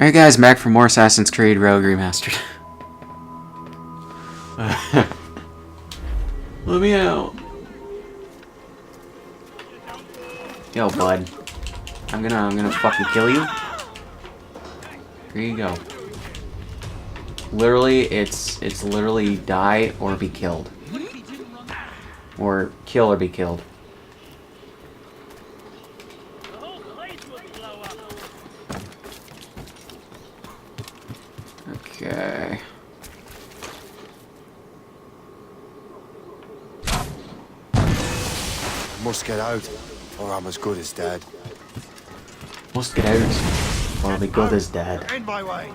Alright guys, back for more Assassin's Creed Rogue Remastered. Let me out. Yo, bud. I'm gonna fucking kill you. Here you go. Literally, it's literally die or be killed. Or kill or be killed. Okay. Must get out, or I'm as good as dead. Must get out, or I'll be good as dead. In my way.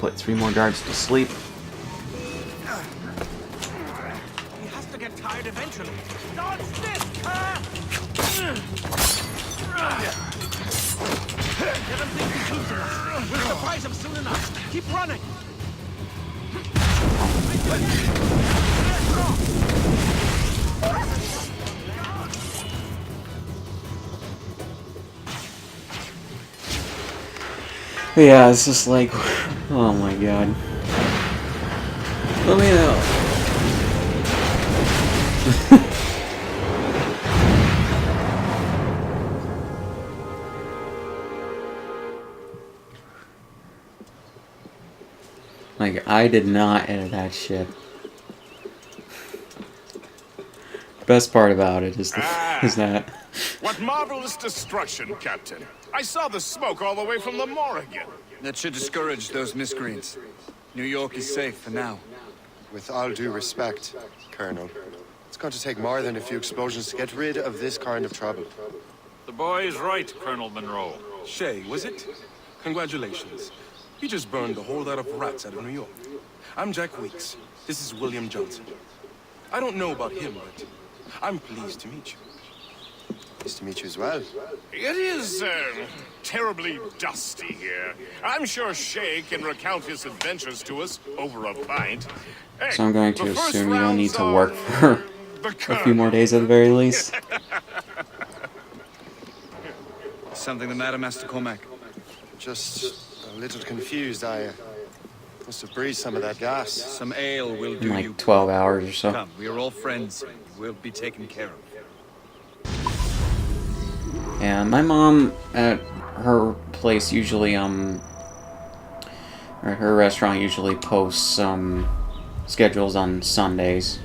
Put 3 more guards to sleep. He has to get tired eventually. Dodge this, car! Let him think he's losing us. We'll surprise him soon enough. Keep running. Yeah, it's just like, oh my god. Let me know. Like, I did not edit that shit. Best part about it is, is that. What marvelous destruction, Captain. I saw the smoke all the way from the Morrigan. That should discourage those miscreants. New York is safe for now. With all due respect, Colonel, it's going to take more than a few explosions to get rid of this kind of trouble. The boy is right, Colonel Monroe. Shay, was it? Congratulations. You just burned a whole lot of rats out of New York. I'm Jack Weeks. This is William Johnson. I don't know about him, but I'm pleased to meet you. Nice to meet you as well. It is, terribly dusty here. I'm sure Shay can recount his adventures to us over a pint. Hey, So I'm going to the first assume you don't need to round's work on for the a few more days at the very least. Something the matter, Master Cormac? Just a little confused. I must have breathed some of that gas. Some ale will In do you. like 12 hours or so. Come, we are all friends. We'll be taken care of. Yeah, my mom at her place usually, or at her restaurant usually posts, schedules on Sundays.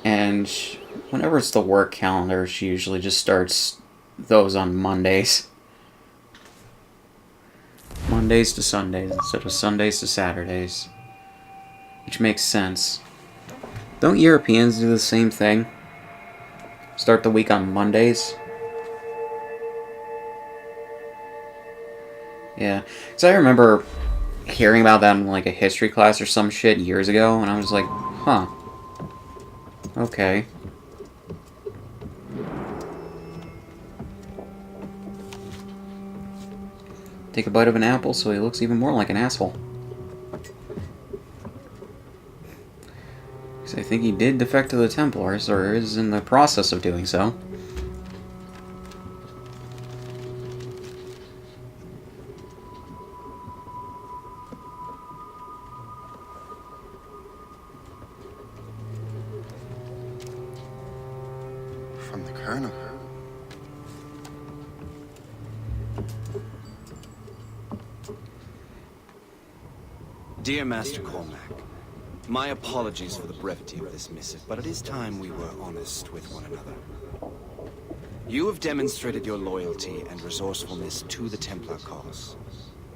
And whenever it's the work calendar, she usually just starts those on Mondays. Mondays to Sundays instead of Sundays to Saturdays. Which makes sense. Don't Europeans do the same thing? Start the week on Mondays? Yeah, because I remember hearing about that in like a history class or some shit years ago, and I was like, huh. Okay. Take a bite of an apple so he looks even more like an asshole. I think he did defect to the Templars, or is in the process of doing so. From the Colonel. Dear Master Cormac, my apologies for the brevity of this missive, but it is time we were honest with one another. You have demonstrated your loyalty and resourcefulness to the Templar cause.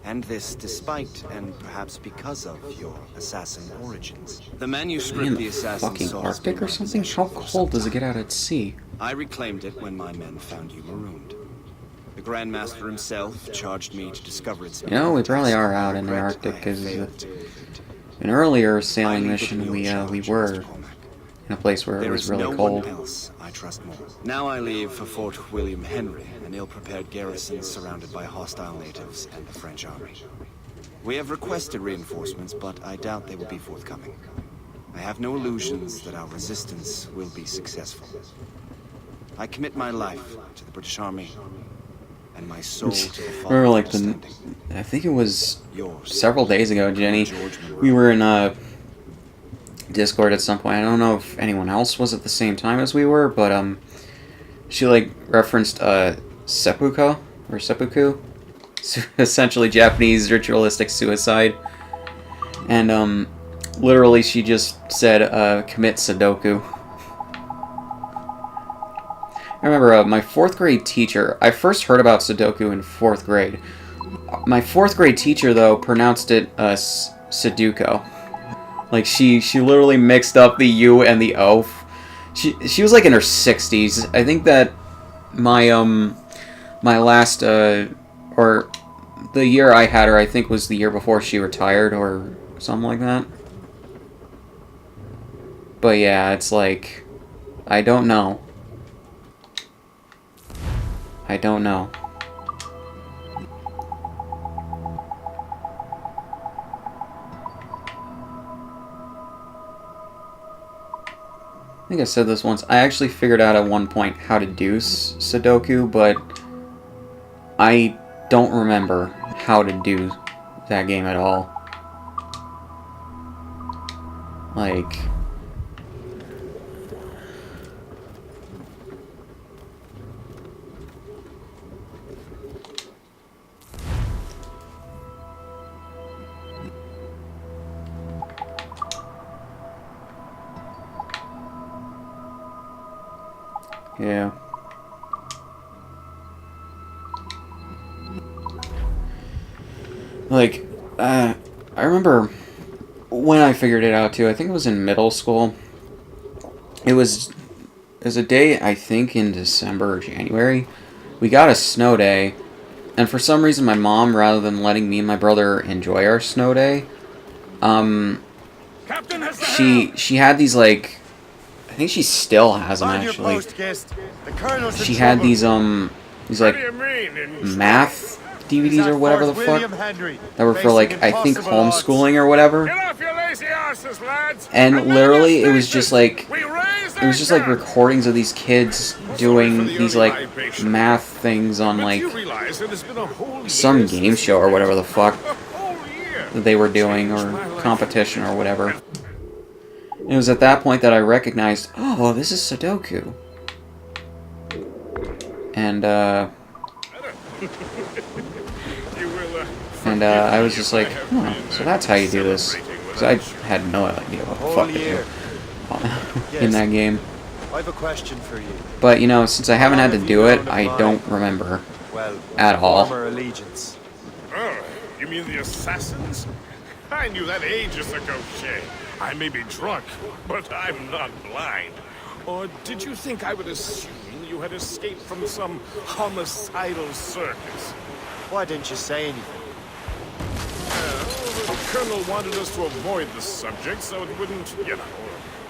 And this despite, and perhaps because of, your assassin origins. The manuscript In the the assassin fucking saw Arctic or something? How cold does it get out at sea? I reclaimed it when my men found you marooned. The Grand Master himself charged me to discover its... You know, we probably are out in the Arctic, because an earlier sailing mission we were in a place where it was really cold. There is no one else I trust more. Now I leave for Fort William Henry, an ill-prepared garrison surrounded by hostile natives and the French army. We have requested reinforcements, but I doubt they will be forthcoming. I have no illusions that our resistance will be successful. I commit my life to the British Army and my soul to the father Remember, of like, understanding. I think it was Yours, several days ago, Jenny. George Monroe. We were in Discord at some point. I don't know if anyone else was at the same time as we were, but she like referenced seppuku or seppuku, essentially Japanese ritualistic suicide, and literally she just said commit Sudoku. I remember my 4th grade teacher, I first heard about Sudoku in 4th grade. My 4th grade teacher, though, pronounced it Sudoku. Like, she literally mixed up the U and the O. She was like in her 60s. I think that my my last or the year I had her, I think, was the year before she retired or something like that. But yeah, it's like, I don't know. I don't know. I think I said this once. I actually figured out at one point how to do Sudoku, but I don't remember how to do that game at all. Like, yeah. Like, I remember when I figured it out too. I think it was in middle school. It was a day, I think, in December or January. We got a snow day, and for some reason my mom, rather than letting me and my brother enjoy our snow day, Captain has the she had these, like, I think she still has them, On your actually. post, Gist. The Colonel's in She had trouble. these like, What do you mean, in math DVDs He's or at whatever the Fort fuck William Henry, that were for, facing like, I think impossible odds. homeschooling or whatever. Get off your lazy asses, lads! And man literally, your it was stations! just like, We raise it was just like guns! recordings of these kids doing these like math things on But like you realize it has been a whole some year game since show or whatever the fuck a whole year. that they were doing, or competition or whatever. And it was at that point that I recognized, oh, this is Sudoku. And You will, I was just like, oh, so that's how you do this. Because I had no idea what the Whole fuck to year. do in that game. I have a question for you. But, you know, since I haven't had to Have do you it, known of I mine? don't remember Well, at all. former allegiance. Oh, you mean the assassins? I knew that ages ago, Shay. I may be drunk, but I'm not blind. Or did you think I would assume you had escaped from some homicidal circus? Why didn't you say anything? The Colonel wanted us to avoid the subject so it wouldn't, you know,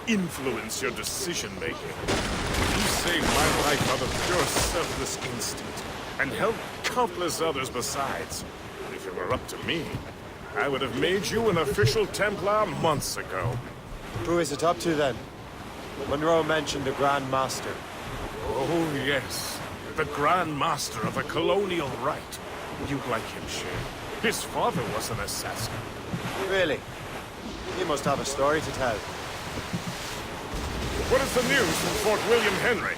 influence your decision-making. You saved my life out of pure selfless instinct, and helped countless others besides. If it were up to me, I would have made you an official Templar months ago. Who is it up to then? Monroe mentioned the Grand Master. Oh, yes. The Grand Master of the Colonial Rite. You'd like him, Shay. His father was an assassin. Really? You must have a story to tell. What is the news from Fort William Henry?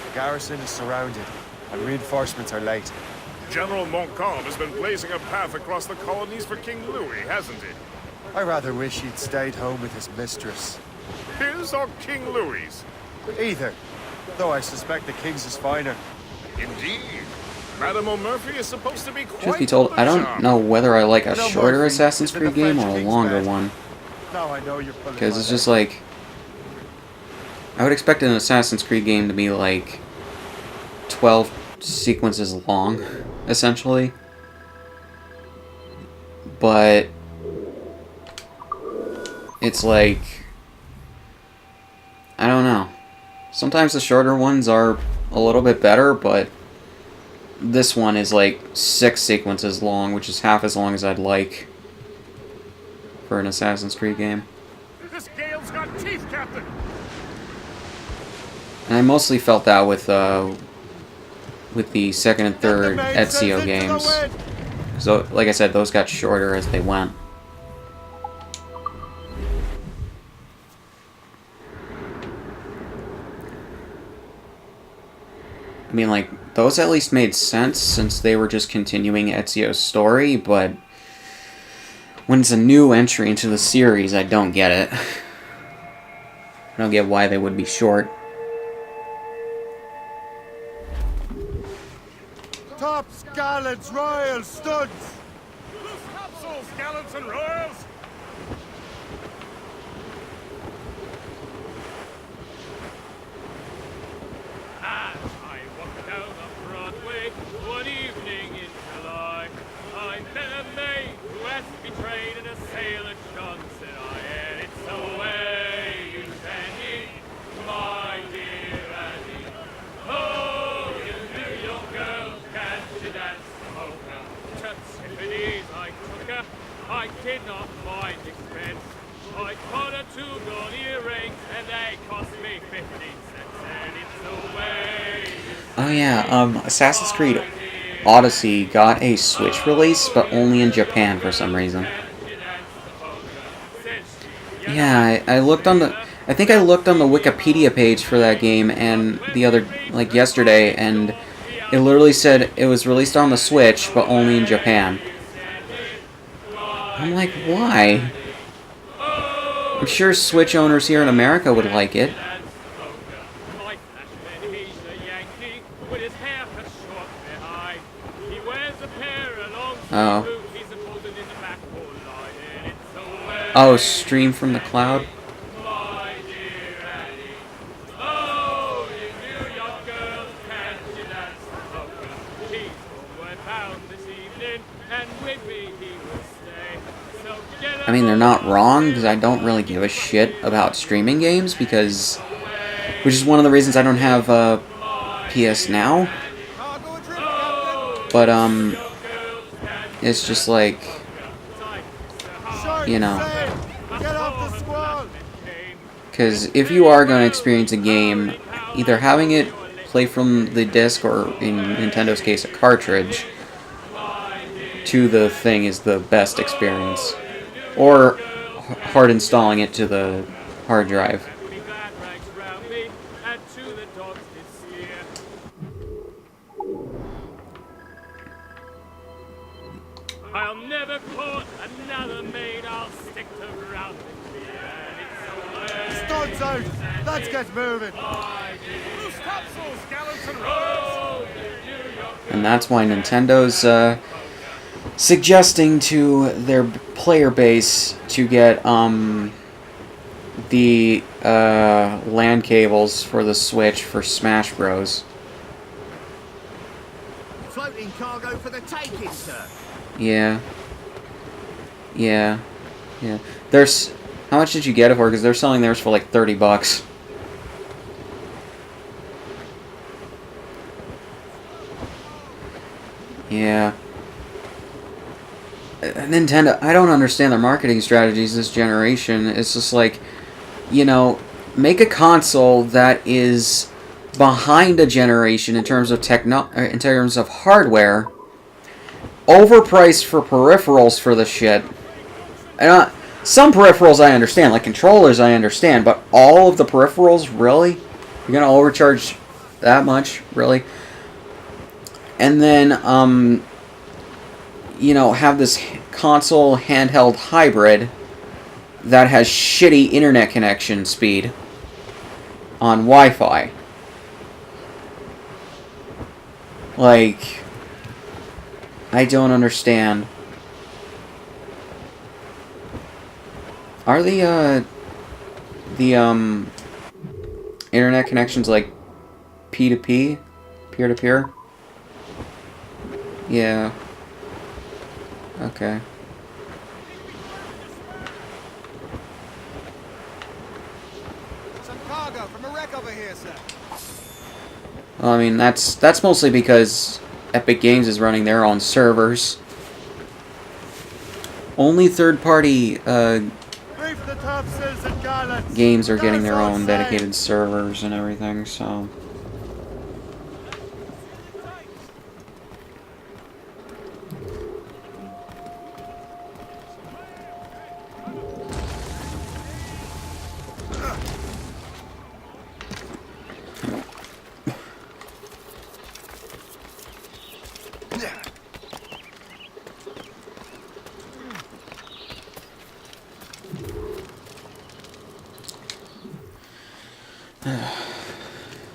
The garrison is surrounded, and reinforcements are late. General Montcalm has been blazing a path across the colonies for King Louis, hasn't he? I rather wish he'd stayed home with his mistress. His or King Louis's? Either, though I suspect the king's is finer. Indeed. Madame O'Murphy is supposed to be quite Truth be told, I don't charming. know whether I like a You know, shorter Murphy Assassin's is in the Creed game French or a king's longer bed. one. Now I know you're pulling Because my it's just leg. like, I would expect an Assassin's Creed game to be like 12 sequences long, essentially. But it's like, I don't know. Sometimes the shorter ones are a little bit better, but this one is like 6 sequences long, which is half as long as I'd like for an Assassin's Creed game. This Chief Captain! And I mostly felt that with the second and third Ezio games. So, like I said, those got shorter as they went. I mean, like, those at least made sense since they were just continuing Ezio's story, but when it's a new entry into the series, I don't get it. I don't get why they would be short. Tops, gallants, royals, studs! Loose capsules, gallants and royals! As I walked down on Broadway one evening in July, I met a maid who has betrayed in a sailor Johnson. I had it so way, you Annie, my dear Annie. Oh, you New York girl, can't you dance the polka? To Tiffany's I took her, I did not mind expense. I bought her 2 gold earrings and they cost me 15 cents. And it's a way. Oh yeah, Assassin's Creed Odyssey got a Switch release, but only in Japan for some reason. Yeah, I looked on the... I think I looked on the Wikipedia page for that game and yesterday, and it literally said it was released on the Switch, but only in Japan. I'm like, why? I'm sure Switch owners here in America would like it. Oh. Oh, stream from the cloud? I mean, they're not wrong, because I don't really give a shit about streaming games, because... Which is one of the reasons I don't have PS Now. But, it's just like... You know... Because if you are going to experience a game, either having it play from the disc, or in Nintendo's case, a cartridge, to the thing is the best experience. Or hard installing it to the hard drive. I'll never court another maid, I'll stick to round Studs out! Let's get moving! Loose capsules, gallants and royals! And that's why Nintendo's suggesting to their player base to get the LAN cables for the Switch for Smash Bros. Floating cargo for the taking, sir. Yeah. Yeah. Yeah. There's... How much did you get it for? Because they're selling theirs for like $30. Yeah. Nintendo, I don't understand their marketing strategies this generation. It's just like, you know, make a console that is behind a generation in terms of in terms of hardware, overpriced for peripherals for the shit. And some peripherals I understand, like controllers I understand, but all of the peripherals, really? You're gonna overcharge that much, really? And then, you know, have this console handheld hybrid that has shitty internet connection speed on Wi-Fi. Like, I don't understand. Are the internet connections like P2P? Peer-to-peer? Yeah. Okay. Some cargo from a wreck over here, sir. Well, I mean, that's mostly because Epic Games is running their own servers. Only third-party Reef the top games are getting their own dedicated servers and everything, so...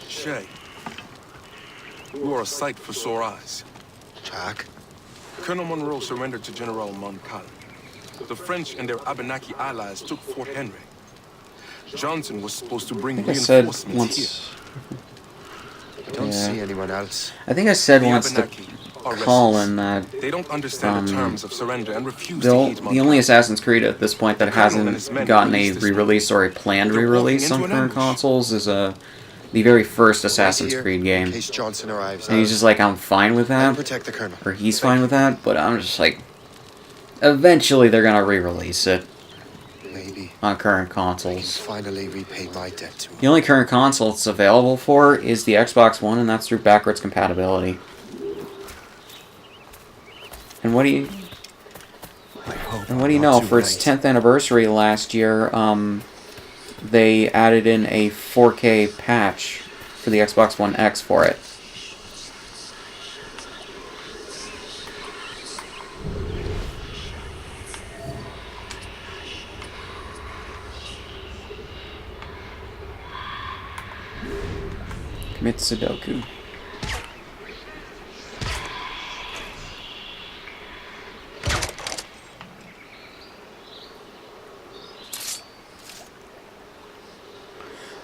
Shay, you are a sight for sore eyes. Jack? Colonel Monroe surrendered to General Montcalm. The French and their Abenaki allies took Fort Henry. Johnson was supposed to bring I think I said reinforcements here. once... I don't Yeah. see anyone else. I think I said The once to Abenaki are Colin restless. that They don't understand the terms of surrender and refuse the to heed the Montcalm. only Assassin's Creed at this point that Colonel and his hasn't men gotten a released this re-release or a planned They're re-release walking on into an current ambush. consoles is the very first Assassin's Here, Creed in game. case Johnson arrives. And he's just like, I'm fine with I'll that, protect the Colonel. or he's fine with that, but I'm just like, eventually they're gonna re-release it Maybe on current I can consoles. finally repay my debt to him. The only current console it's available for is the Xbox One, and that's through backwards compatibility. And what do you... I hope And what do you I'm know? not too For its late. 10th anniversary last year, they added in a 4K patch for the Xbox One X for it. Commit Sudoku.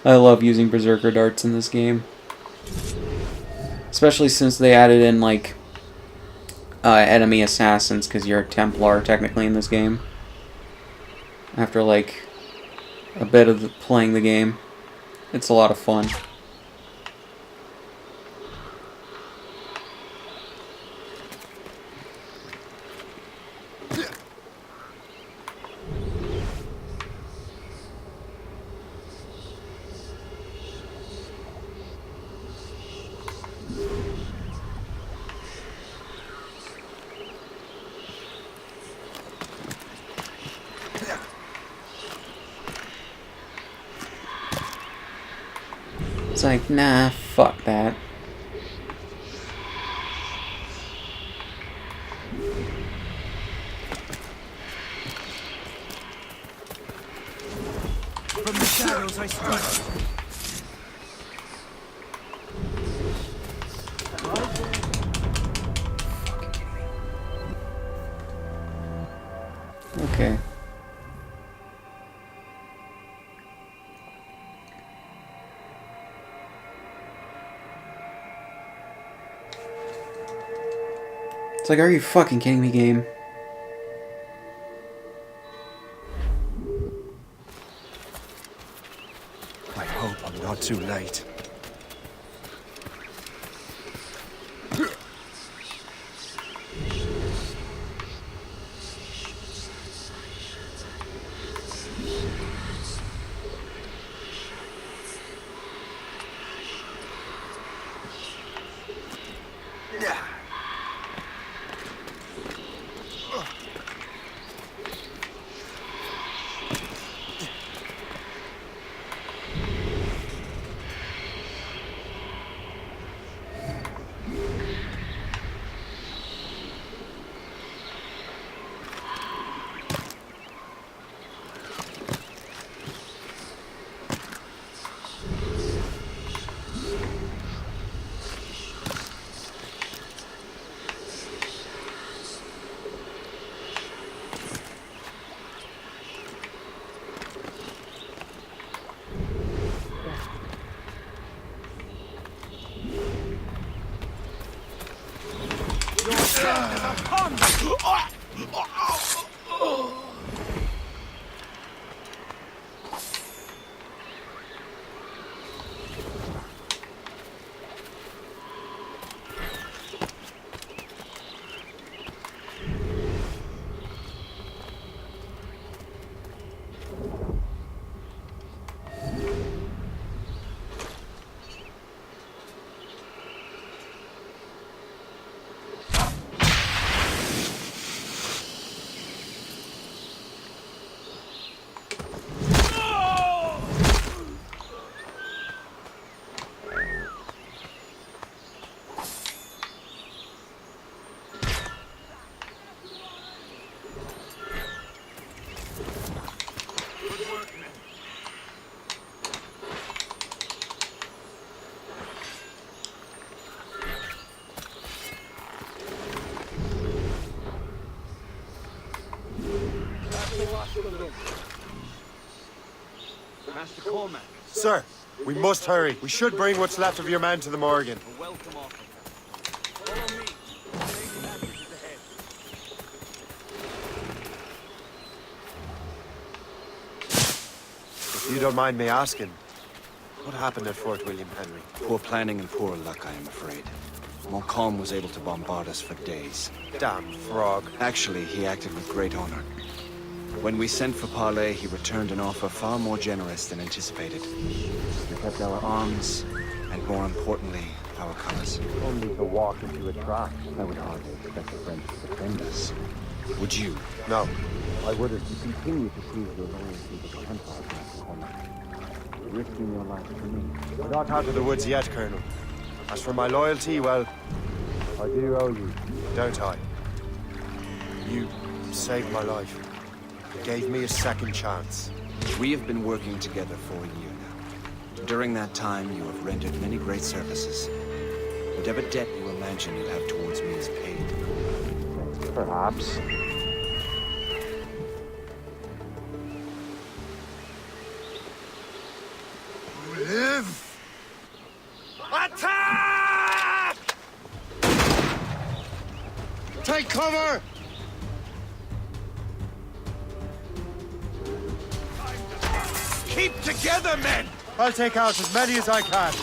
I love using Berserker darts in this game. Especially since they added in, like, enemy assassins, because you're a Templar, technically, in this game. After, like, a bit of playing the game. It's a lot of fun. It's like, nah, fuck that. From the shadows I strike. Okay. It's like, are you fucking kidding me, game? I hope I'm not too late. Master Cormac, Sir, we must hurry. We should bring what's left of your man to the Morgan. a welcome offer. Follow me. Lady Masters is ahead. If you don't mind me asking, what happened at Fort William Henry? Poor planning and poor luck, I am afraid. Montcalm was able to bombard us for days. Damn frog. Actually, he acted with great honor. When we sent for parley, he returned an offer far more generous than anticipated. We kept our arms, and more importantly, our colors. Only to walk into a trap. I would hardly expect the French to defend us. Would you? No. I would if you continue to prove your loyalty to the Empire, Master Cormac. Risking your life for me. We're not out of the woods yet, Colonel. As for my loyalty, well, I do owe you. don't I? You saved my life. You gave me a second chance. We have been working together for a year now. During that time, you have rendered many great services. Whatever debt you imagine you have towards me is paid. Perhaps. Live! Attack! Take cover! Keep together, men! I'll take out as many as I can.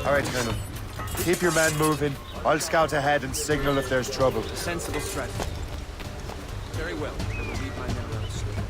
All right, Colonel. Keep your men moving. I'll scout ahead and signal if there's trouble. A sensible strategy. Very well. I will leave my men around the street.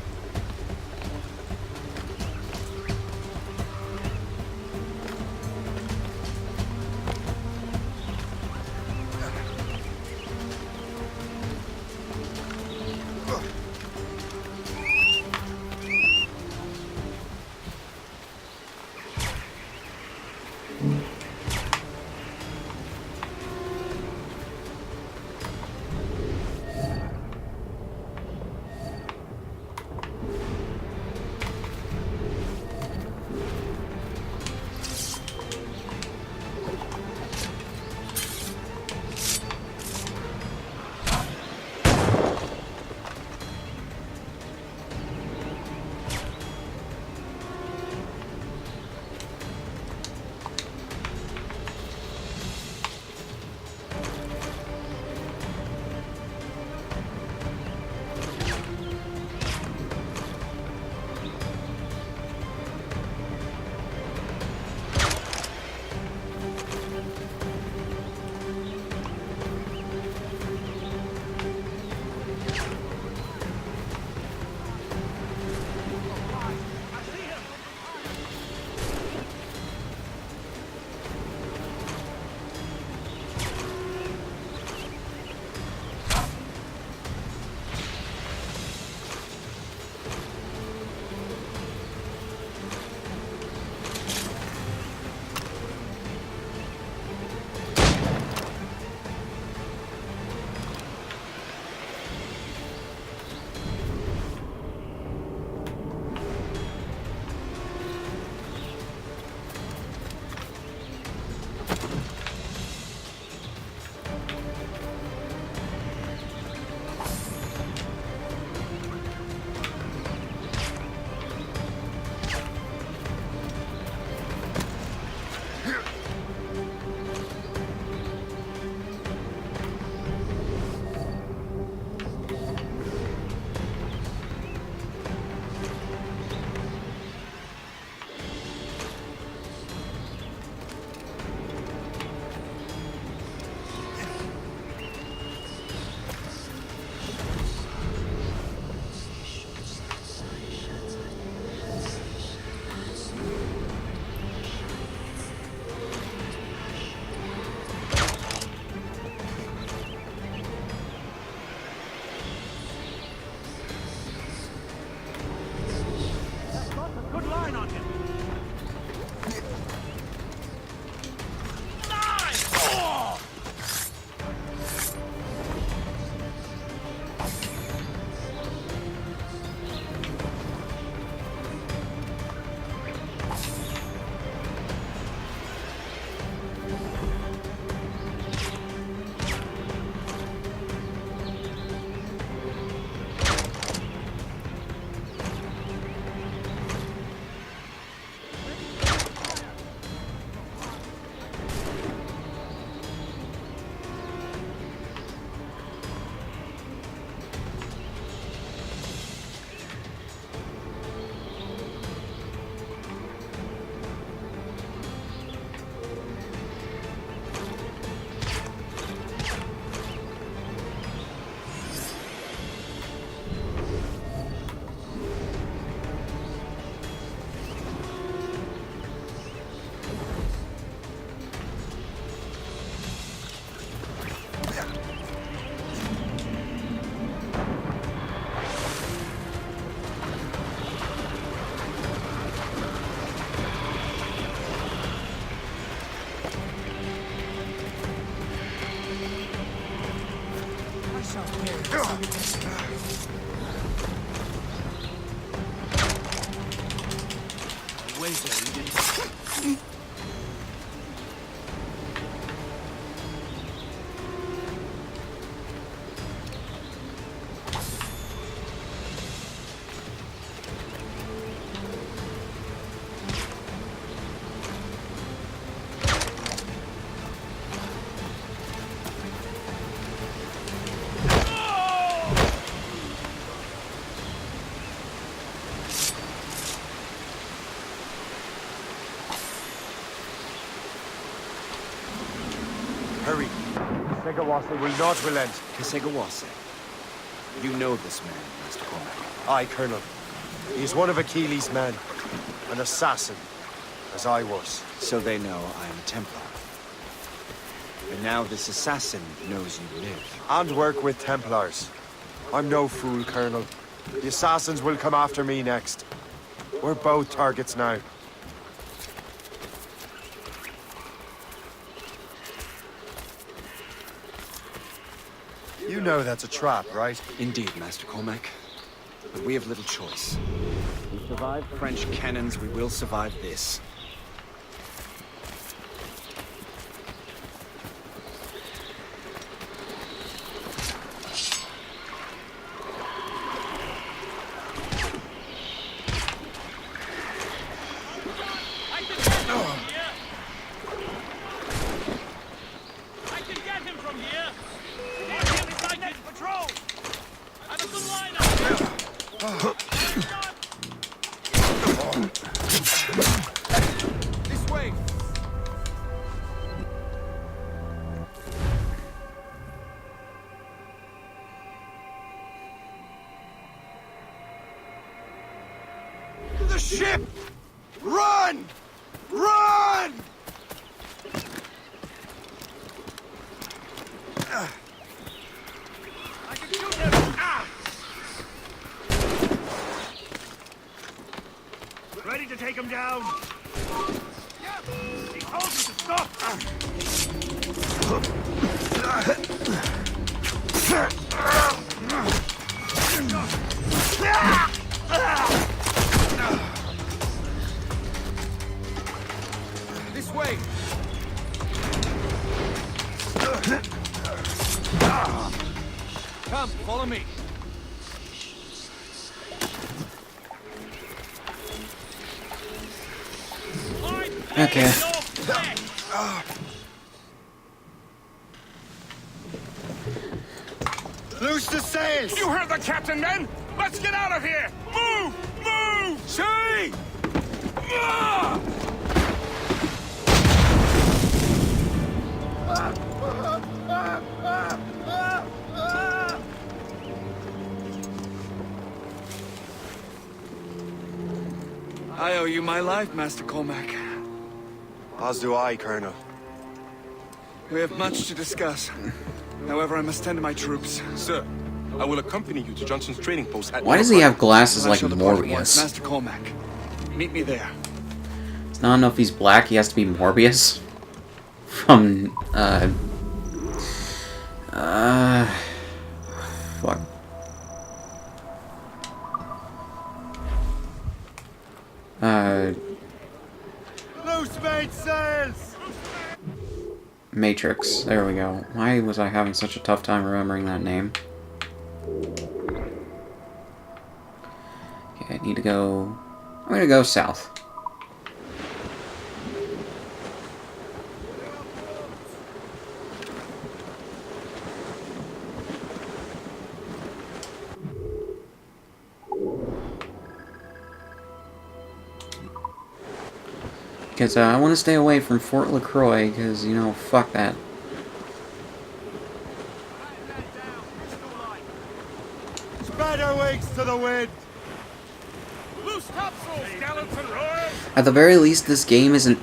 Hurry. Segawase will not relent. Kesegawase. You know this man, Master Cormac. Aye, Colonel. He is one of Achilles' men. An assassin, as I was. So they know I am a Templar. And now this assassin knows you live. And work with Templars. I'm no fool, Colonel. The assassins will come after me next. We're both targets now. You know that's a trap, right? Indeed, Master Cormac. But we have little choice. We survived French cannons, we will survive this. I can get him from here! Mark him inside next patrol! I'm a good liner! This way! To the ship! Run! Run! I can shoot him! Ah! Ready to take him down! He told me to stop! This way! Come, follow me. Okay. Loose the sails! You heard the captain, men! Let's get out of here! Move! Move! See! Ah! I owe you my life, Master Cormac. As do I, Colonel. We have much to discuss. However, I must tend to my troops. Sir, I will accompany you to Johnson's trading post at... Why does he have glasses I like shall depart at once. Morbius? Master Cormac, meet me there. It's not enough he's black, he has to be Morbius? From, fuck. Loose mainsails! Matrix. There we go. Why was I having such a tough time remembering that name? Okay, I need to go... I'm gonna go south. Because I want to stay away from Fort LaCroix, because, you know, fuck that. Spread our wings to the wind! Loose topsails, gallants and royals! At the very least, this game isn't,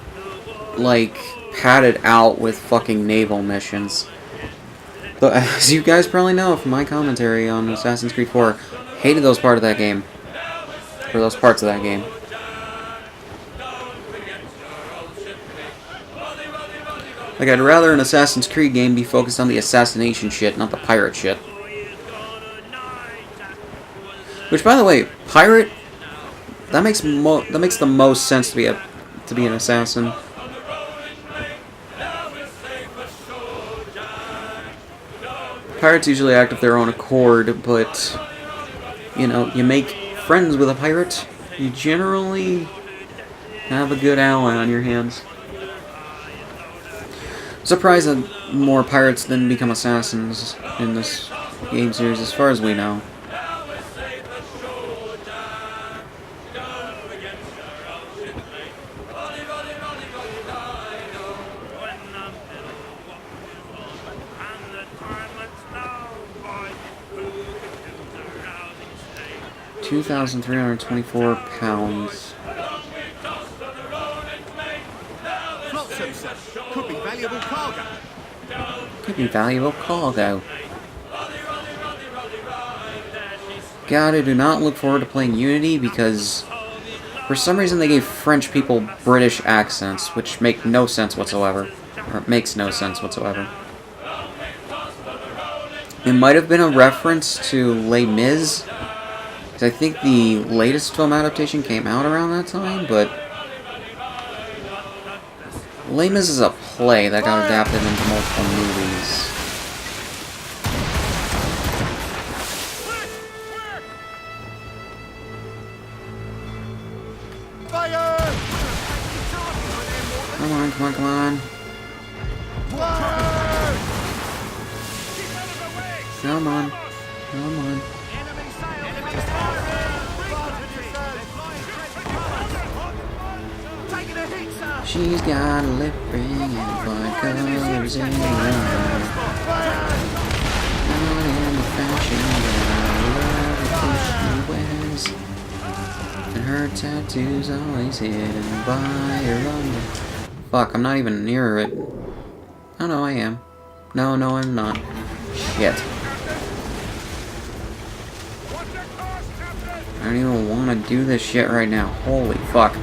like, padded out with fucking naval missions. But as you guys probably know from my commentary on Assassin's Creed 4, hated those parts of that game. Or those parts of that game. Like, I'd rather an Assassin's Creed game be focused on the assassination shit, not the pirate shit. Which, by the way, pirate. That makes the most sense to be an assassin. Pirates usually act of their own accord, but you know, you make friends with a pirate, you generally have a good ally on your hands. Surprised that more pirates than become assassins in this game series, as far as we know. £2,324. Could be valuable cargo. Could be valuable cargo. God, I do not look forward to playing Unity because for some reason they gave French people British accents, which make no sense whatsoever. Or it makes no sense whatsoever. It might have been a reference to Les Mis, because I think the latest film adaptation came out around that time, but Les Mis is a play that got adapted into multiple movies. Come on, come on, come on. Come on. Come on. She's got a lip ring and white colors in her eye. Not in the fashion that I love the clothes she wears. And her tattoos always hidden by her under. Fuck, I'm not even near it. Oh no, I am. No, I'm not. Shit. I don't even want to do this shit right now. Holy fuck.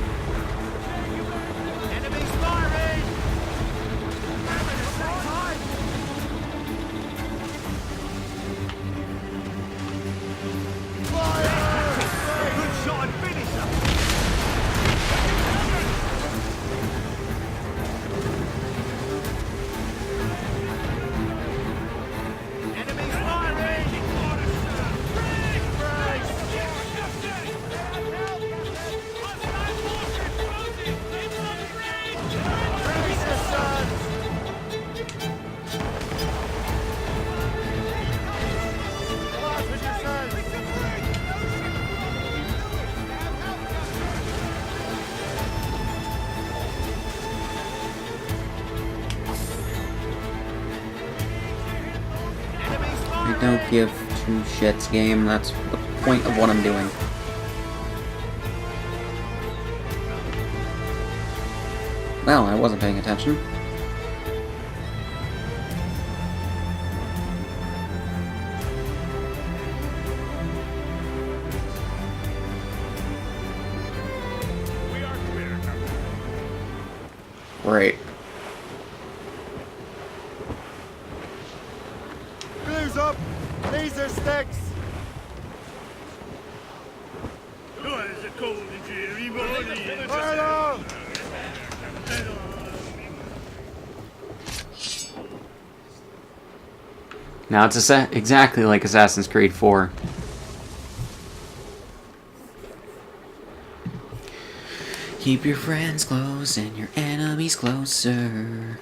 I don't give two shits, game. That's the point of what I'm doing. Well, I wasn't paying attention. Great. Glue's up! Laser sticks! Oh, it's a cold and dreary morning. Hello! Now it's exactly like Assassin's Creed 4. Keep your friends close and your enemies closer.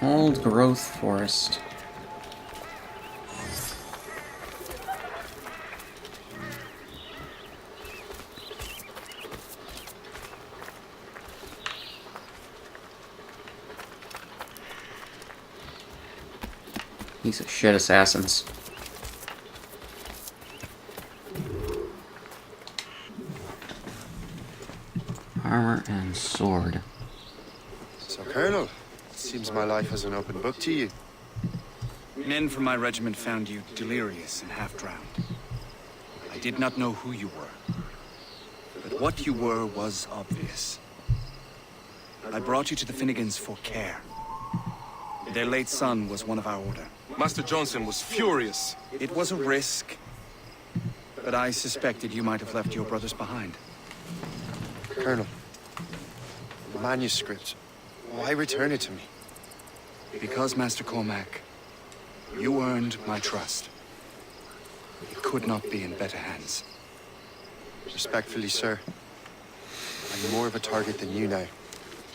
Old growth forest. Piece of shit assassins. Armor and sword. So, Colonel, seems my life is an open book to you. Men from my regiment found you delirious and half-drowned. I did not know who you were, but What you were was obvious. I brought you to the Finnegans for care. Their late son was one of our order. Master Johnson was furious. It was a risk, but I suspected you might have left your brothers behind. Colonel, the manuscript. Why return it to me? Because, Master Cormac, you earned my trust. It could not be in better hands. Respectfully, sir. I'm more of a target than you now.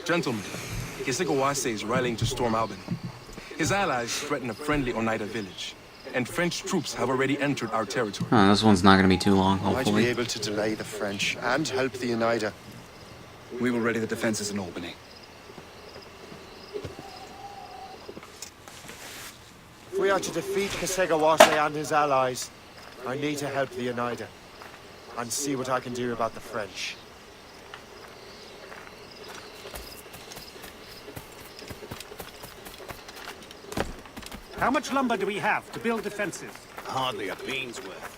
Gentlemen, Kesegoase is rallying to storm Albany. His allies threaten a friendly Oneida village, and French troops have already entered our territory. This one's not gonna be too long, Might be hopefully. able to delay the French and help the Oneida. We will ready the defenses in Albany. If we are to defeat Kesegawase and his allies, I need to help the Oneida and see what I can do about the French. How much lumber do we have to build defenses? Hardly a bean's worth.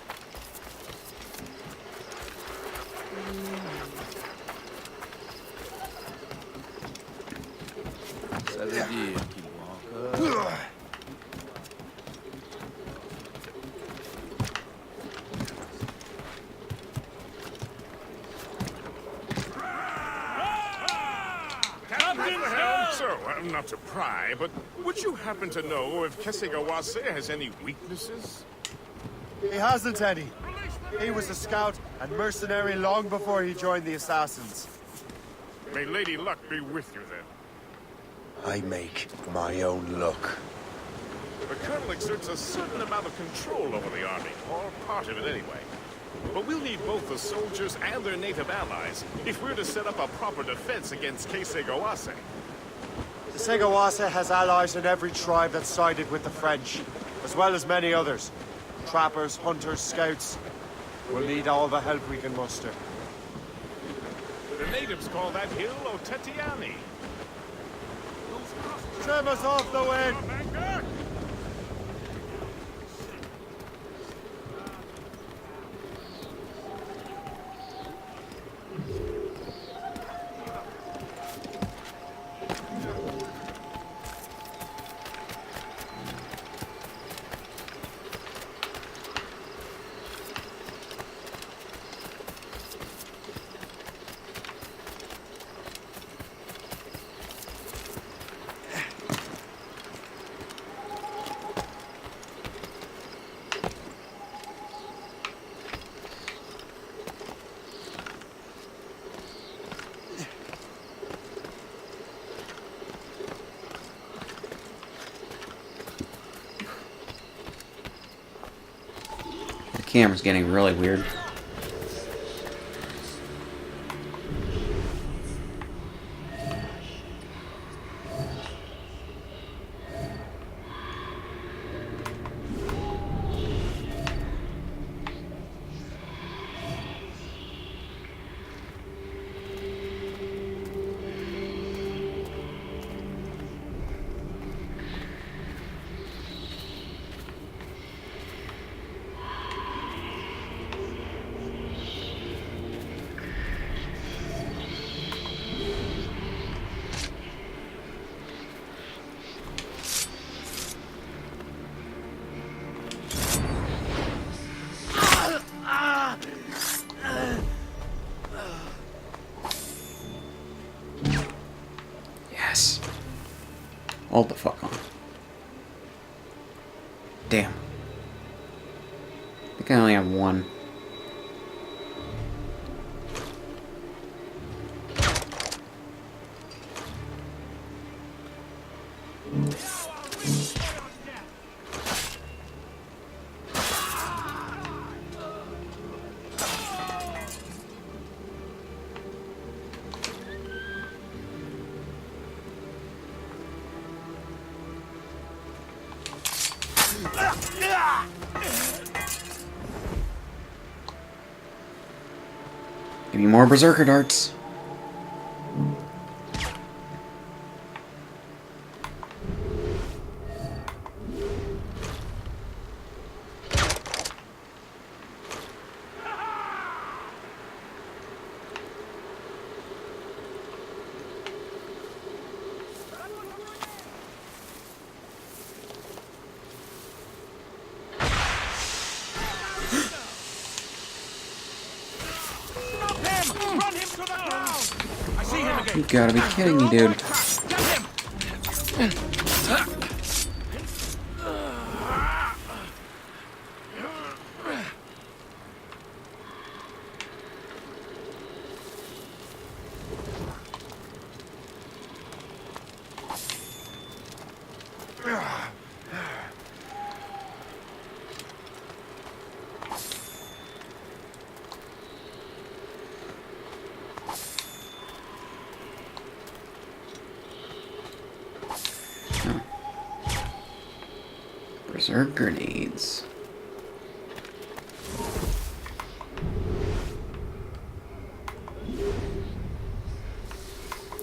So, not to pry, but would you happen to know if Kesegoase has any weaknesses? He hasn't any. He was a scout and mercenary long before he joined the Assassins. May Lady Luck be with you then. I make my own luck. The Colonel exerts a certain amount of control over the army, or part of it anyway. But we'll need both the soldiers and their native allies if we're to set up a proper defense against Kesegoase. The Segawase has allies in every tribe that sided with the French, as well as many others. Trappers, hunters, scouts. We'll need all the help we can muster. The natives call that hill Otetiani. Trim us off the wind! Vanguard! The camera's getting really weird. Yes. Hold the fuck on. Damn. I think I only have one. Give me more berserker darts. You gotta be kidding me, dude. Berserk grenades.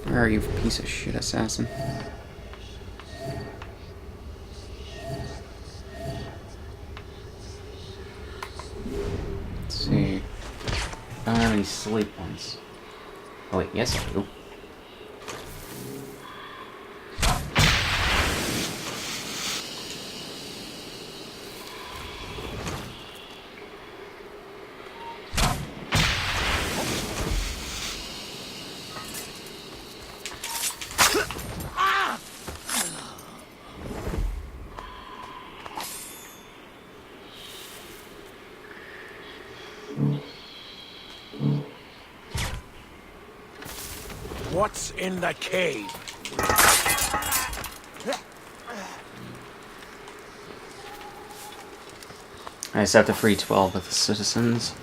Where are you, piece of shit assassin? Let's see. I don't have any sleep ones. Oh wait, yes I do. What's in the cave? I just have to free 12 of the citizens.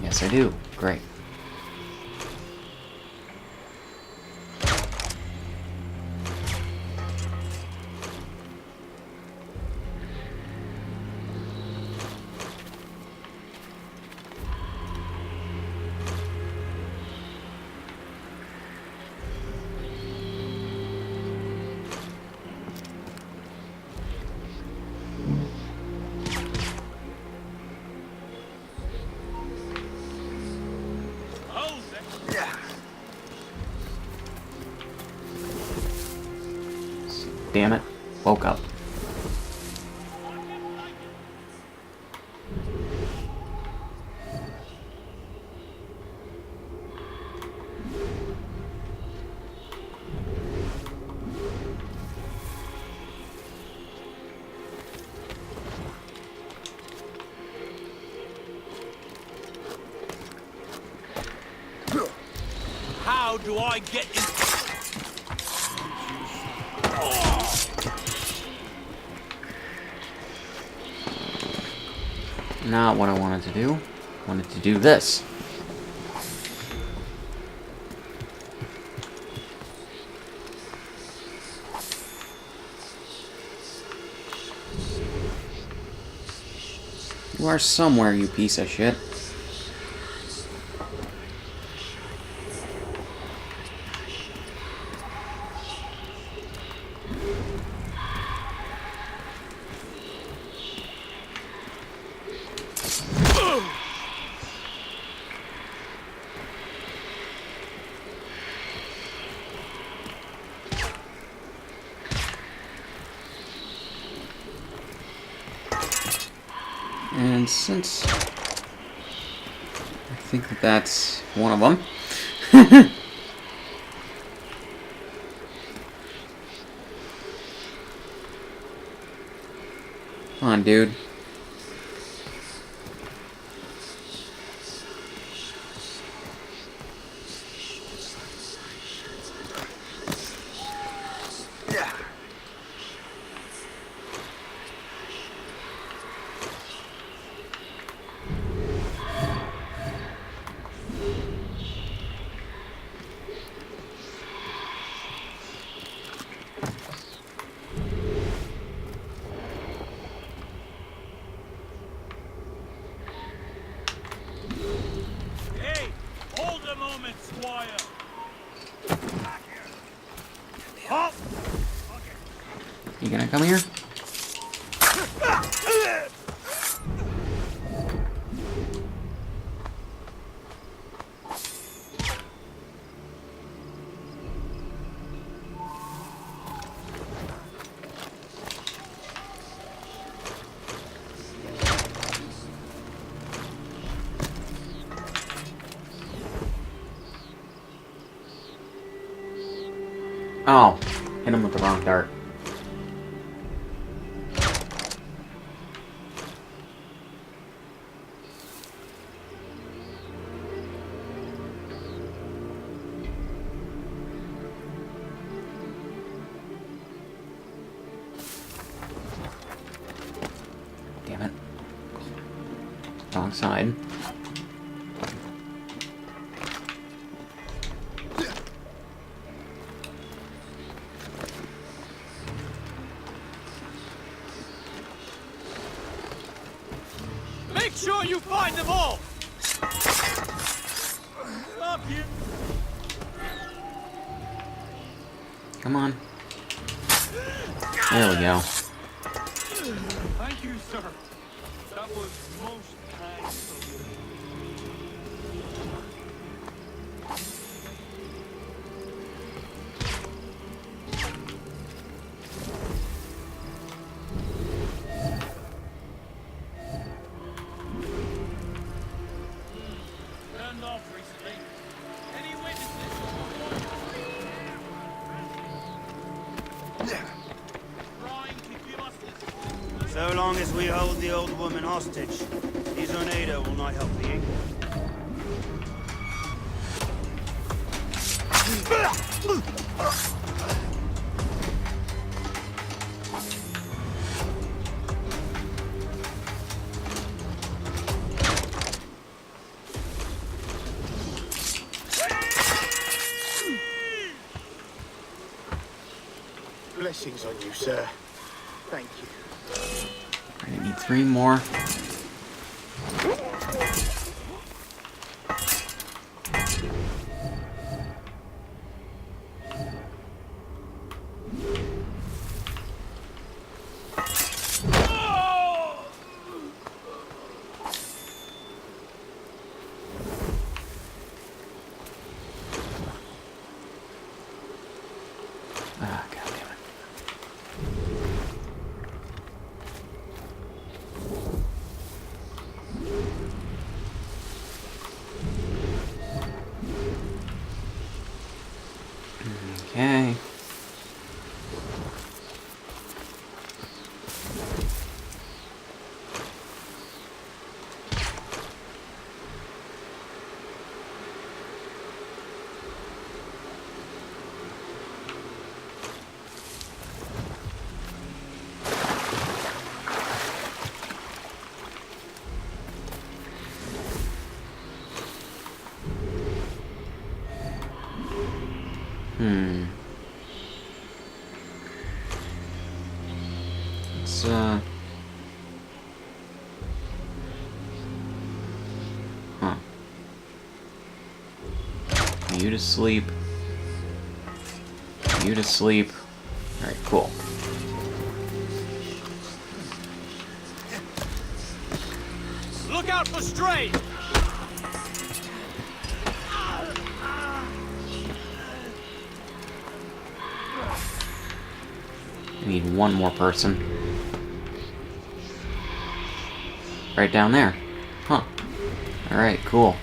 Yes, I do. Great. Damn it. Woke up. How do I get in? Not what I wanted to do. I wanted to do this. You are somewhere, you piece of shit. And since I think that that's one of them. Come on, dude. Hey, hold a moment, Squire. Halt! You gonna come here? Oh, hit him with the wrong dart. Damn it. Wrong side. Make sure you find them all! Stop you! Come on. There we go. Thank you, sir. That was most kind of you. Turned off recently. Any witnesses? Trying to give us this. So long as we hold the old woman hostage, these Oneida will not help the English. Blessings on you, sir. Thank you. I need 3 more. Ah, God damn it. Okay. Let's, huh. You to sleep. You to sleep. Alright, cool. Look out for strays! I need 1 more person. Right down there. Huh. Alright, cool.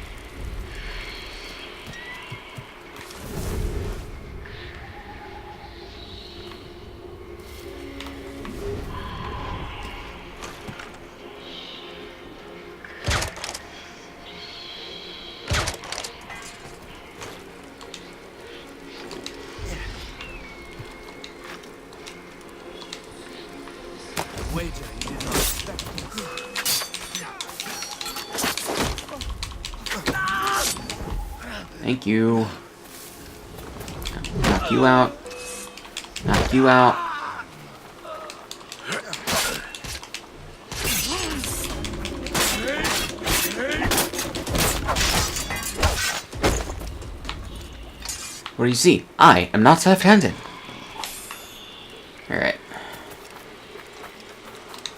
Waiter, you did not expect Thank you. Knock you out. Knock you out. What do you see? I am not left-handed. Alright.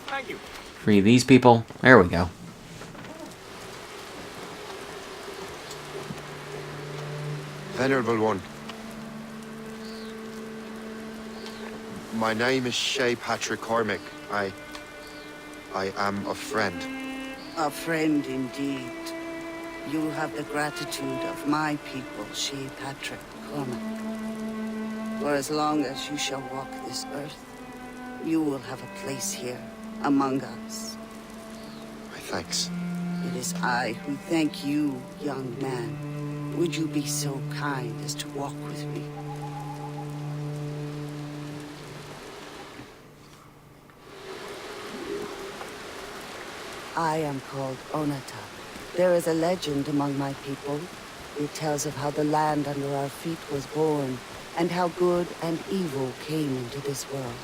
Thank you. Free these people. There we go. Venerable one. My name is Shay Patrick Cormac. I am a friend. A friend indeed. You have the gratitude of my people, Shay Patrick Cormac. For as long as you shall walk this earth, you will have a place here, among us. My thanks. It is I who thank you, young man. Would you be so kind as to walk with me? I am called Onata. There is a legend among my people. It tells of how the land under our feet was born, and how good and evil came into this world.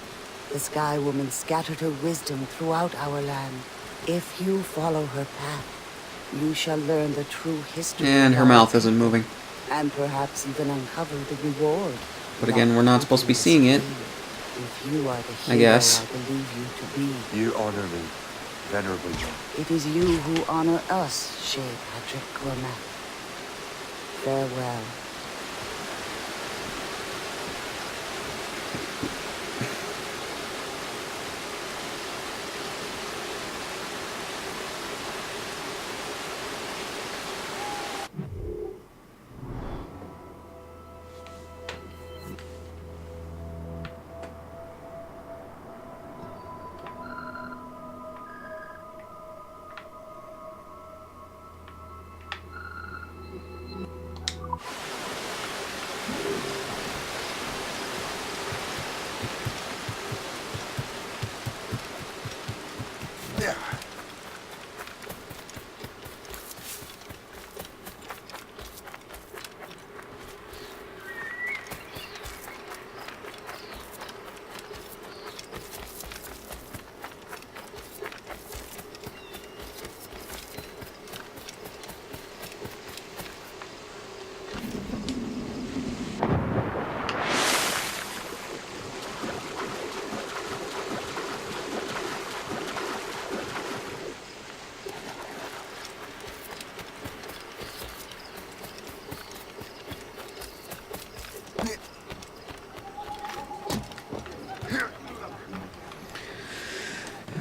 The Sky Woman scattered her wisdom throughout our land. If you follow her path, you shall learn the true history. And her mouth isn't moving. And perhaps even uncover the reward. But again, we're not supposed to be seeing it. If you are the hero I guess. I believe you to be. You honor me, venerable John. It is you who honor us, Shea Patrick Cormac. Farewell.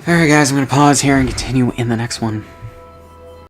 Alright guys, I'm going to pause here and continue in the next one.